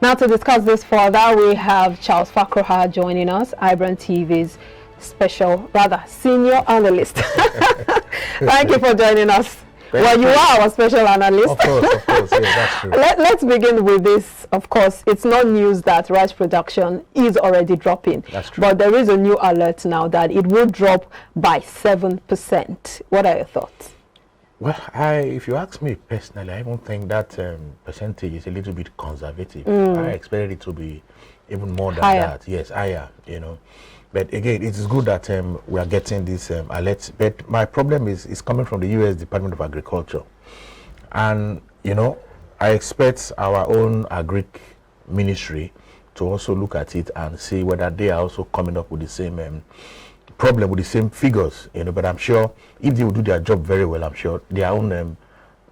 Now to discuss this further, we have Charles Fakroha joining us, iBrandTV's senior analyst. Thank you for joining us. You are our special analyst. Of course, yeah, that's true. Let's begin with this. Of course, it's not news that rice production is already dropping. That's true. But there is a new alert now that it will drop by 7%. What are your thoughts? Well, if you ask me personally, I don't think that percentage is a little bit conservative. I expect it to be even more than that. Yes, higher, But again, it is good that we are getting this alert. But my problem is coming from the U.S. Department of Agriculture. And, I expect our own agric ministry to also look at it and see whether they are also coming up with the same problem, with the same figures, But I'm sure if they will do their job very well, I'm sure their own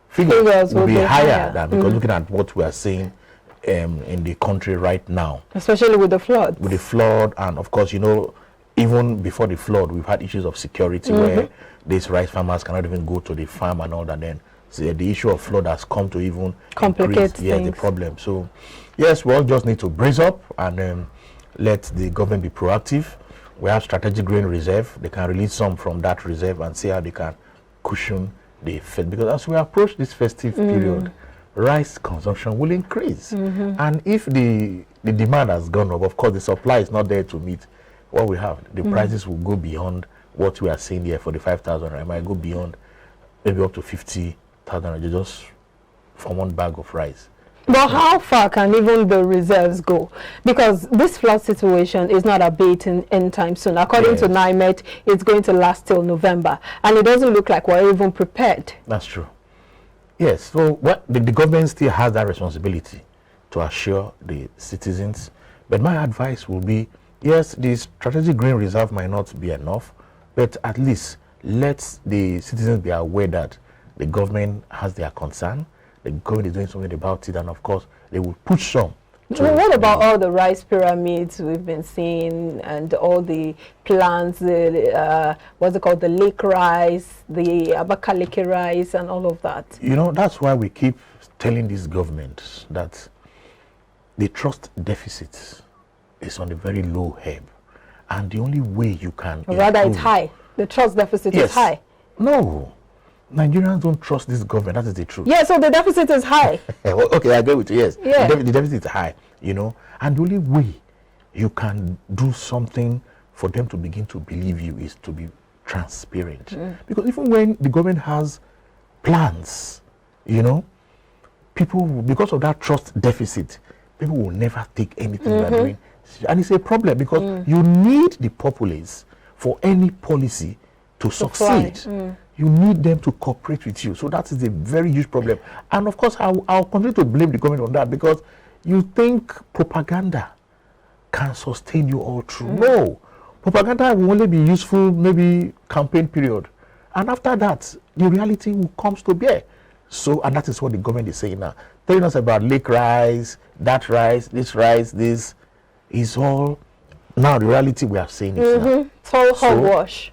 figures will be higher than, because looking at what we are seeing in the country right now, especially with the flood. With the flood, and of course, even before the flood, we've had issues of security where these rice farmers cannot even go to the farm and all that. Then the issue of flood has come to even complicate the problem. So, yes, we all just need to brace up and let the government be proactive. We have strategic grain reserve. They can release some from that reserve and see how they can cushion the effect. Because as we approach this festive period, rice consumption will increase. And if the demand has gone up, of course, the supply is not there to meet what we have. The prices will go beyond what we are seeing here, 45,000. It might go beyond, maybe up to 50,000 just for one bag of rice. But how far can even the reserves go? Because this flood situation is not abating anytime soon. According to NIMET, it's going to last till November. And it doesn't look like we're even prepared. That's true. Yes, so the government still has that responsibility to assure the citizens. But my advice will be, yes, the strategic grain reserve might not be enough, but at least let the citizens be aware that the government has their concern. The government is doing something about it, and of course, they will push some. What about all the rice pyramids we've been seeing, and all the plants, what's it called, the lake rice, the Abakaliki rice, and all of that? That's why we keep telling this government that the trust deficit is on a very low ebb, and the only way you can it's high. The trust deficit is high. No. Nigerians don't trust this government. That is the truth. Yeah, so the deficit is high. Okay, I agree with you. Yes, yeah. The deficit is high. And the only way you can do something for them to begin to believe you is to be transparent. Because even when the government has plans, people, because of that trust deficit, people will never take anything they're doing. And it's a problem because you need the populace for any policy to succeed. You need them to cooperate with you. So that is a very huge problem. And of course, I'll continue to blame the government on that, because you think propaganda can sustain you all through. No. Propaganda will only be useful maybe campaign period. And after that, the reality will come to bear. So, and that is what the government is saying now. Telling us about lake rice, that rice, this is all now the reality we are saying it now. It's all hogwash.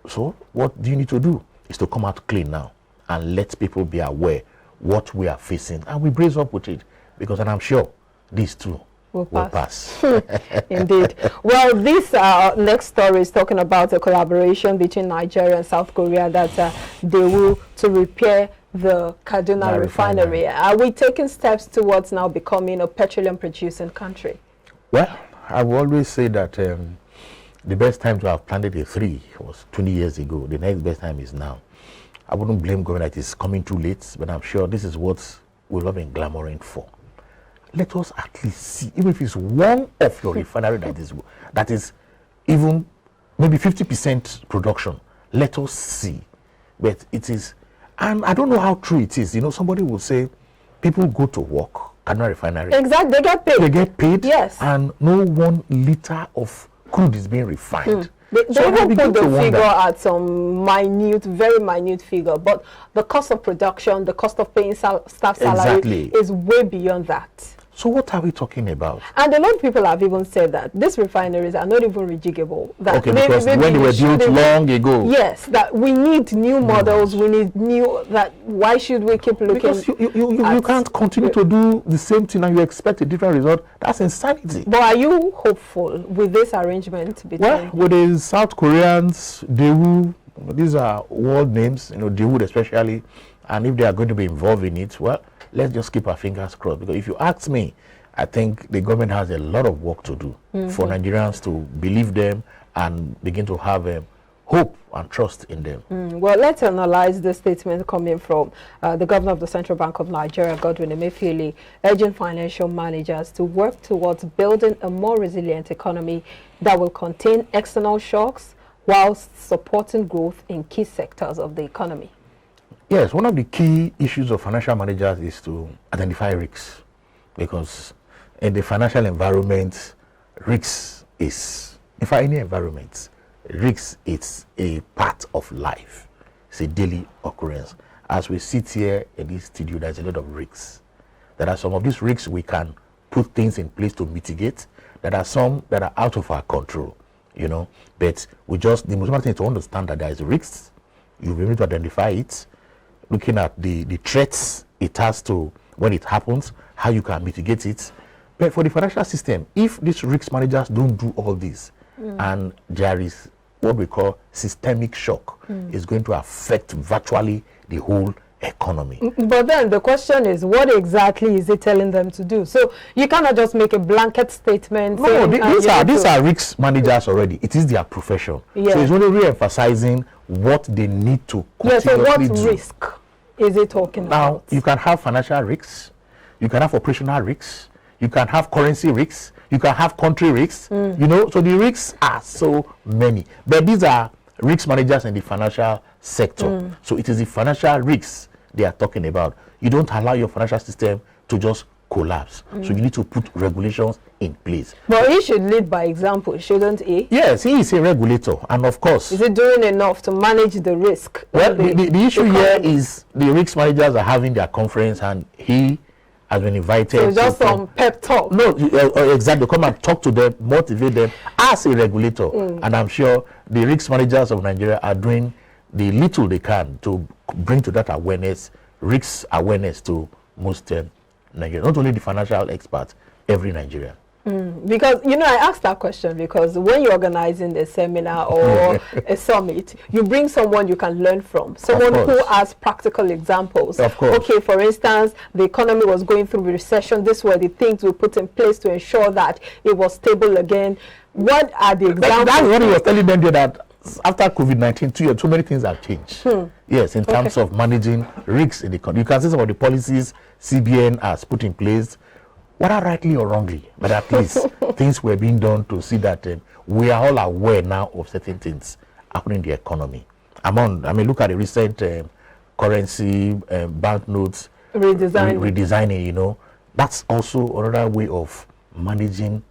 So what do you need to do? Is to come out clean now and let people be aware what we are facing, and we brace up with it, because and I'm sure these two will pass. Indeed. Well, this next story is talking about a collaboration between Nigeria and South Korea that they will to repair the Kaduna refinery. Are we taking steps towards now becoming a petroleum producing country? Well, I will always say that the best time to have planted a tree was 20 years ago. The next best time is now. I wouldn't blame government that it's coming too late, but I'm sure this is what we've all been clamoring for. Let us at least see, even if it's one of your refinery that is even maybe 50% production, let us see. But it is, and I don't know how true it is. Somebody will say, people go to work, Kaduna refinery. Exactly, they get paid. They get paid, yes. And no 1 liter of crude is being refined. They even put the figure at some very minute figure, but the cost of production, the cost of paying staff salary is way beyond that. So what are we talking about? And a lot of people have even said that these refineries are not even rejiggable. That Okay, because when they were built long ago. Yes, that we need new models, we need new, that why should we keep looking? Because you can't continue to do the same thing and you expect a different result. That's insanity. But are you hopeful with this arrangement between? Well, with the South Koreans, Daewoo, these are world names, Daewoo especially, and if they are going to be involved in it, well, let's just keep our fingers crossed. Because if you ask me, I think the government has a lot of work to do for Nigerians to believe them and begin to have hope and trust in them. Well, let's analyze the statement coming from the governor of the Central Bank of Nigeria, Godwin Emefiele, urging financial managers to work towards building a more resilient economy that will contain external shocks whilst supporting growth in key sectors of the economy. Yes, one of the key issues of financial managers is to identify risks, because in the financial environment, risks is, in fact, any environment, risks is a part of life. It's a daily occurrence. As we sit here in this studio, there's a lot of risks. There are some of these risks we can put things in place to mitigate. There are some that are out of our control, but the most important thing is to understand that there is risks. You'll be able to identify it, looking at the threats it has to when it happens, how you can mitigate it. But for the financial system, if these risk managers don't do all this, and there is what we call systemic shock, it's going to affect virtually the whole economy. But then the question is, what exactly is it telling them to do? So you cannot just make a blanket statement. No, these are risk managers already. It is their profession. Yeah. So it's only re-emphasizing what they need to continuously so what do. risk is it talking Now, about? you can have financial risks, you can have operational risks, you can have currency risks, you can have country risks, so the risks are so many. But these are risk managers in the financial sector. So it is the financial risks they are talking about. You don't allow your financial system to just collapse. So you need to put regulations in place. But he should lead by example, shouldn't he? Yes, he is a regulator, and of course. Is he doing enough to manage the risk? Well, the issue here is the risk managers are having their conference, and he has been invited. So just some pep talk. No, exactly. Come and talk to them, motivate them as a regulator. And I'm sure the risk managers of Nigeria are doing the little they can to bring to that awareness, risk awareness to most Nigerians, not only the financial experts, every Nigerian. Because, I asked that question because when you're organizing a seminar or a summit, you bring someone you can learn from, someone who has practical examples. Of course. Okay, for instance, the economy was going through recession. These were the things we put in place to ensure that it was stable again. What are the examples? That's what he was telling them there, that after COVID-19, too many things have changed. Yes, in terms of managing risks in the economy. You can see some of the policies CBN has put in place, whether rightly or wrongly, but at least things were being done to see that we are all aware now of certain things happening in the economy. Look at the recent currency, banknotes redesigning, that's also another way of managing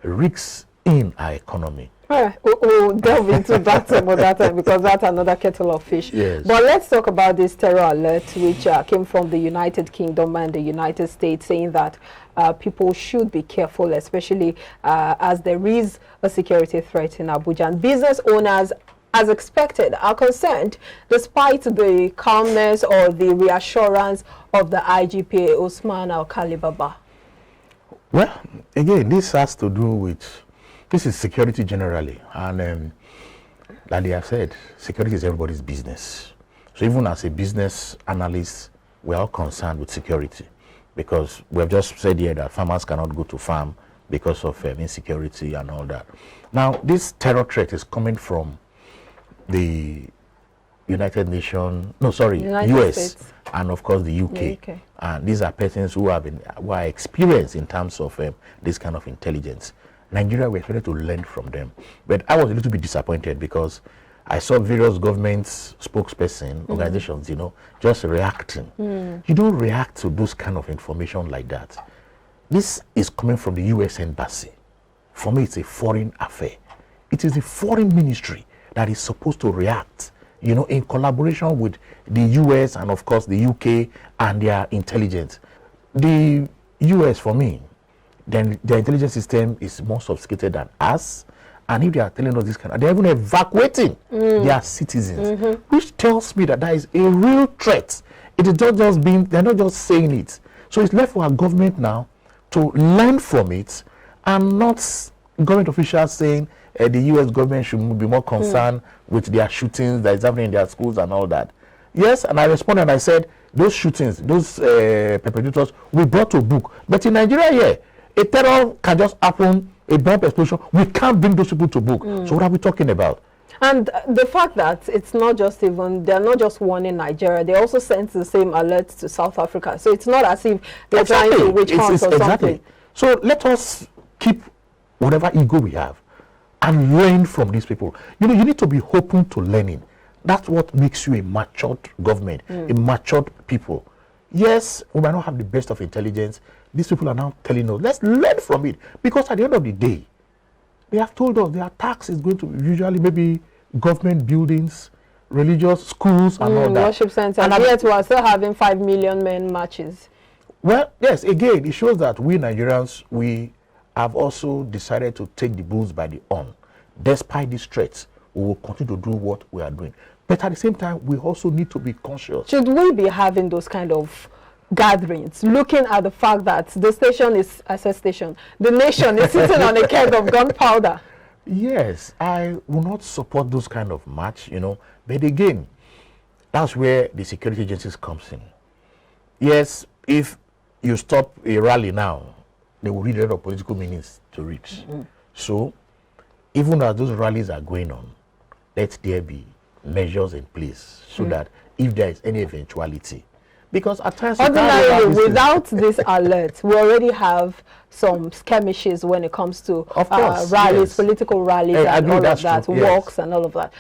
risks in our economy. All right, we'll delve into that some other time because that's another kettle of fish. Yes. But let's talk about this terror alert which came from the United Kingdom and the United States, saying that people should be careful, especially as there is a security threat in Abuja. And business owners, as expected, are concerned despite the calmness or the reassurance of the IGP, Usman Al-Khalibaba. Well, again, this has to do with, this is security generally, and like they have said, security is everybody's business. So even as a business analyst, we're all concerned with security, because we have just said here that farmers cannot go to farm because of insecurity and all that. Now, this terror threat is coming from the United US, States. And of course the UK. And these are persons who are experienced in terms of this kind of intelligence. Nigeria, we expected to learn from them. But I was a little bit disappointed because I saw various governments, spokesperson, organizations, just reacting. You don't react to those kind of information like that. This is coming from the US Embassy. For me, it's a foreign affair. It is the foreign ministry that is supposed to react, in collaboration with the US and of course the UK and their intelligence. The US, for me, then their intelligence system is more sophisticated than us. And if they are telling us this kind of, they're even evacuating their citizens, which tells me that is a real threat. It is not just being, they're not just saying it. So it's left for our government now to learn from it, and not government officials saying the U.S. government should be more concerned with their shootings that is happening in their schools and all that. Yes, and I responded and I said, those shootings, those perpetrators, we brought to book. But in Nigeria here, a terror can just happen, a bomb explosion. We can't bring those people to book. So what are we talking about? And the fact that it's not just even, they're not just warning Nigeria, they also sent the same alerts to South Africa. So it's not as if they're trying to witch hunt or something. So let us keep whatever ego we have and learn from these people. You know, you need to be open to learning. That's what makes you a matured government, a matured people. Yes, we might not have the best of intelligence. These people are now telling us, let's learn from it. Because at the end of the day, they have told us the attacks is going to be usually maybe government buildings, religious schools, and all that. Worship centers. And yet we are still having 5 million men marches. Well, yes, again, it shows that we Nigerians, we have also decided to take the bulls by the horn. Despite these threats, we will continue to do what we are doing. But at the same time, we also need to be conscious. Should we be having those kind of gatherings, looking at the fact that the station is, as a station, the nation is sitting on a keg of gunpowder? Yes, I will not support those kind of march, you know. But again, that's where the security agencies comes in. Yes, if you stop a rally now, they will read a lot of political meanings to reach. So, even as those rallies are going on, let there be measures in place so that if there is any eventuality, because at times ordinarily without this alert, we already have some skirmishes when it comes to rallies, political rallies, and all of that, walks and all of that.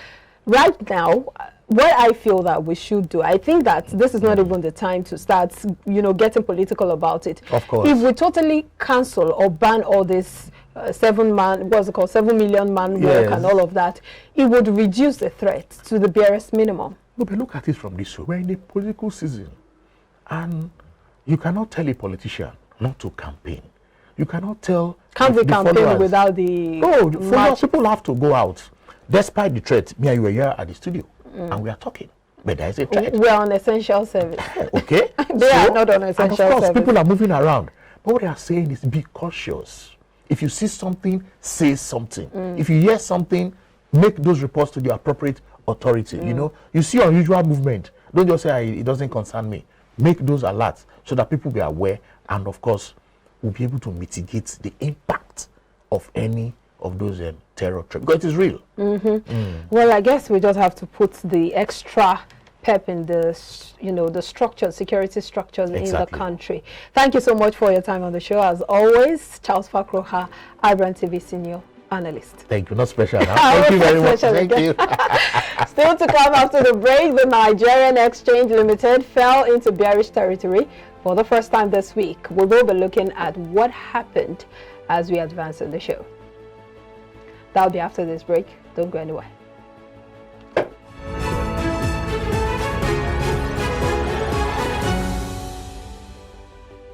Right now, what I feel that we should do, I think that this is not even the time to start, you know, getting political about it. Of course. If we totally cancel or ban all this 7 million man work and all of that, it would reduce the threat to the barest minimum. No, but look at it from this way. We're in a political season, and you cannot tell a politician not to campaign. You cannot tell. Can't we campaign without the? Oh, people have to go out, despite the threat. Me and you were here at the studio, and we are talking. But there is a threat. We are on essential service. Okay. They are not on essential service. Of course, people are moving around. But what they are saying is be cautious. If you see something, say something. If you hear something, make those reports to the appropriate authority. You know, you see unusual movement. Don't just say it doesn't concern me. Make those alerts so that people be aware, and of course, we'll be able to mitigate the impact of any of those terror threats, because it is real. Well, I guess we just have to put the extra pep in the, you know, the structures, security structures in the country. Thank you so much for your time on the show. As always, Charles Fakroha, iBrandTV senior analyst. Thank you. Not special. Thank you very much. Thank you. Still to come after the break, the Nigerian Exchange Limited fell into bearish territory for the first time this week. We will be looking at what happened as we advance in the show. That'll be after this break. Don't go anywhere.